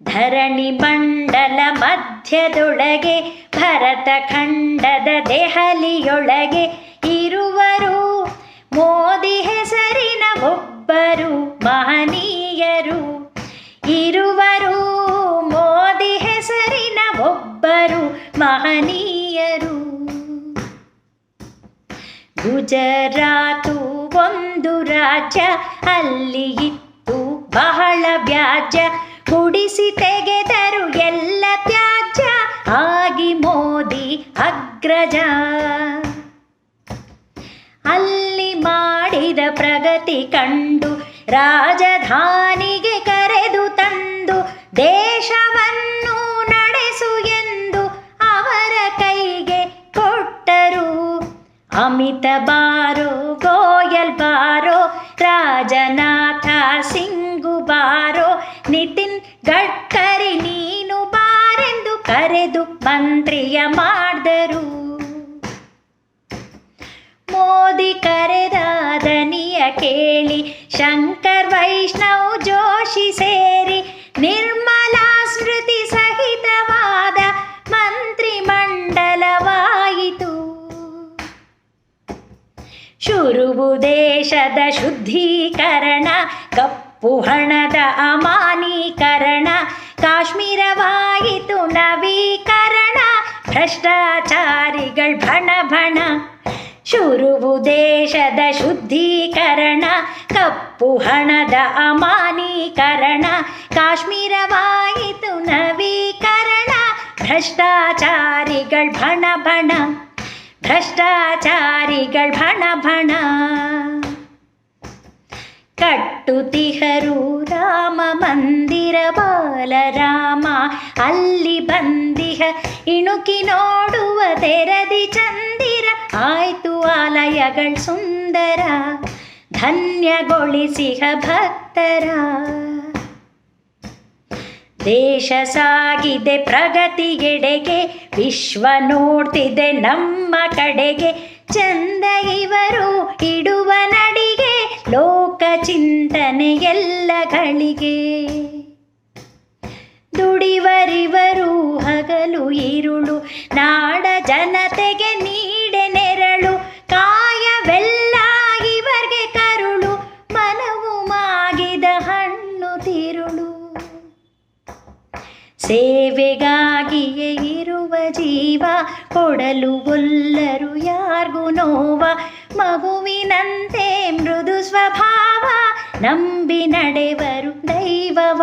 ಧರಣಿ ಮಂಡಲ ಮಧ್ಯದೊಳಗೆ ಭರತ ಖಂಡದ ದೆಹಲಿಯೊಳಗೆ ಇರುವರು ಮೋದಿ ಹೆಸರಿನ ಒಬ್ಬರು ಮಹನೀಯರು. ಇರುವರು ಮೋದಿ ಹೆಸರಿನ ಒಬ್ಬರು ಮಹನೀಯರು. ಗುಜರಾತು ಒಂದು ರಾಜ್ಯ, ಅಲ್ಲಿ ಇತ್ತು ಬಹಳ ವ್ಯಾಜ್ಯ. ಗುಡಿಸಿ ತೆಗೆದರು ಎಲ್ಲ ತ್ಯಾಜ್ಯ, ಆಗಿ ಮೋದಿ ಅಗ್ರಜ. ಅಲ್ಲಿ ಮಾಡಿದ ಪ್ರಗತಿ ಕಂಡು ರಾಜಧಾನಿಗೆ ಕರೆದು ತಂದು ದೇಶವನ್ನು ನಡೆಸು ಎಂದು ಅವರ ಕೈಗೆ ಕೊಟ್ಟರು. ಅಮಿತ ಬಾರೋ ಗೋಯಲ್ ಬಾರೋ, ರಾಜನಾಥ ಸಿಂಗು ಬಾರೋ, ನಿತಿನ್ ಗಡ್ಕರಿ ನೀನು ಬಾರೆಂದು ಕರೆದು ಮಂತ್ರಿಯ ಮಾಡಿದರು. ಮೋದಿ ಕರೆದ ದನಿಯ ಕೇಳಿ ಶಂಕರ್ ವೈಷ್ಣವ್ ಜೋಶಿ ಸೇರಿ ನಿರ್ಮಲಾ ಸ್ಮೃತಿ ಸಹಿತವಾದ ಮಂತ್ರಿಮಂಡಲವಾಯಿತು. ಶುರುವು ದೇಶದ ಶುದ್ಧೀಕರಣ, ಕಪ್ಪು ಹಣದ ಅಮಾನೀಕರಣ. ಕಾಶ್ಮೀರವಾಯಿತು ನವೀಕರಣ, ಭ್ರಷ್ಟಾಚಾರಿಗಳ್ ಭಣ ಭಣ. ಶುರುವು ದೇಶದ ಶುದ್ಧೀಕರಣ, ಕಪ್ಪು ಹಣದ ಅಮಾನೀಕರಣ. ಕಾಶ್ಮೀರವಾಯಿತು ನವೀಕರಣ, ಭ್ರಷ್ಟಾಚಾರಿಗಳ್ ಭಣ ಭಣ. ಭ್ರಷ್ಟಾಚಾರಿಗಳ್ ಭಣ ಭಣ. ಕಟ್ಟುತಿಹರು ರಾಮ ಮಂದಿರ ಬಾಲರಾಮ, ಅಲ್ಲಿ ಬಂದಿಹ ಇಣುಕಿ ನೋಡುವ ತೆರದಿ ಚಂದಿರ. ಆಯ್ತು ಆಲಯಗಳ್ ಸುಂದರ, ಧನ್ಯಗೊಳಿಸಿಹ ಭಕ್ತರ. ದೇಶ ಸಾಗಿದೆ ಪ್ರಗತಿಗೆಡೆಗೆ, ವಿಶ್ವ ನೋಡ್ತಿದೆ ನಮ್ಮ ಕಡೆಗೆ. ಚಂದ ಇವರು ಇಡುವ ನಡಿಗೆ, ಲೋಕ ಚಿಂತನೆ ಎಲ್ಲಗಳಿಗೆ. ದುಡಿವರಿವರು ಹಗಲು ಇರುಳು, ನಾಡ ಜನತೆಗೆ ನೀಡೆ ನೆರಳು. ಕಾಯವೆಲ್ಲ ಇವರ್ಗೆ ಕರುಳು, ಮನವು ಮಾಗಿದ ಹಣ್ಣು ತಿರುಳು. ಸೇವೆಗಾಗಿಯೇ ಇರುವ ಜೀವ, ಕೊಡಲು ಒಲ್ಲರು ಯಾರ್ಗೂ ನೋವ. ಮಗುವಿನಂತೆ ಮೃದು ಸ್ವಭಾವ, ನಂಬಿ ನಡೆವರು ದೈವವ.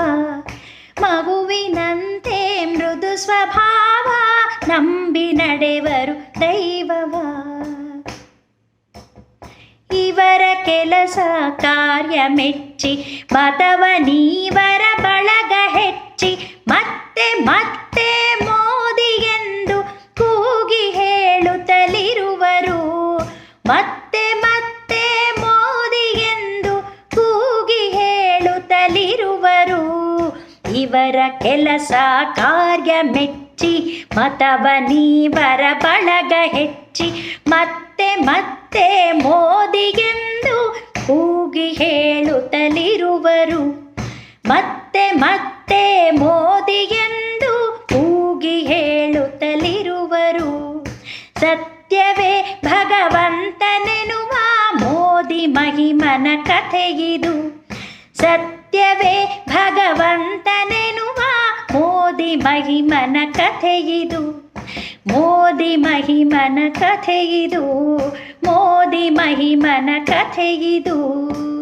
ಮಗುವಿನಂತೆ ಮೃದು ಸ್ವಭಾವ, ನಂಬಿ ನಡೆವರು ದೈವವ. ಇವರ ಕೆಲಸ ಕಾರ್ಯ ಮೆಚ್ಚಿ, ಮತವ ನೀವರ ಬಳಗ ಹೆಚ್ಚಿ. ಮತ್ತೆ ಮತ್ತೆ ಮೋದಿ ಎಂದು ಕೂಗಿ ಹೇಳುತ್ತಲಿರುವರು. ಮತ್ತೆ ಮತ್ತೆ ಮೋದಿ ಎಂದು ಕೂಗಿ ಹೇಳುತ್ತಲಿರುವರು. ಇವರ ಕೆಲಸ ಕಾರ್ಯ ಮೆಚ್ಚಿ, ಮತವ ನೀವರ ಬಳಗ ಹೆಚ್ಚಿ. ಮತ್ತೆ ಮತ್ತೆ ಮೋದಿ ಎಂದು ಕೂಗಿ ಹೇಳುತ್ತಲಿರುವರು. ಮತ್ತೆ ಮತ್ತೆ ಮೋದಿ ಎಂದು ಕೂಗಿ ಹೇಳುತ್ತಲಿರುವರು. ಸತ್ಯವೇ ಭಗವಂತನೆನುವ ಮೋದಿ ಮಹಿಮನ ಕಥೆಯಿದು. ಸತ್ಯವೇ ಭಗವಂತನೆನುವ ಮೋದಿ ಮಹಿಮನ ಕಥೆಯಿದು. ಮೋದಿ ಮಹಿಮನ ಕಥೆಯಿದು. ಮೋದಿ ಮಹಿಮನ ಕಥೆಯಿದು.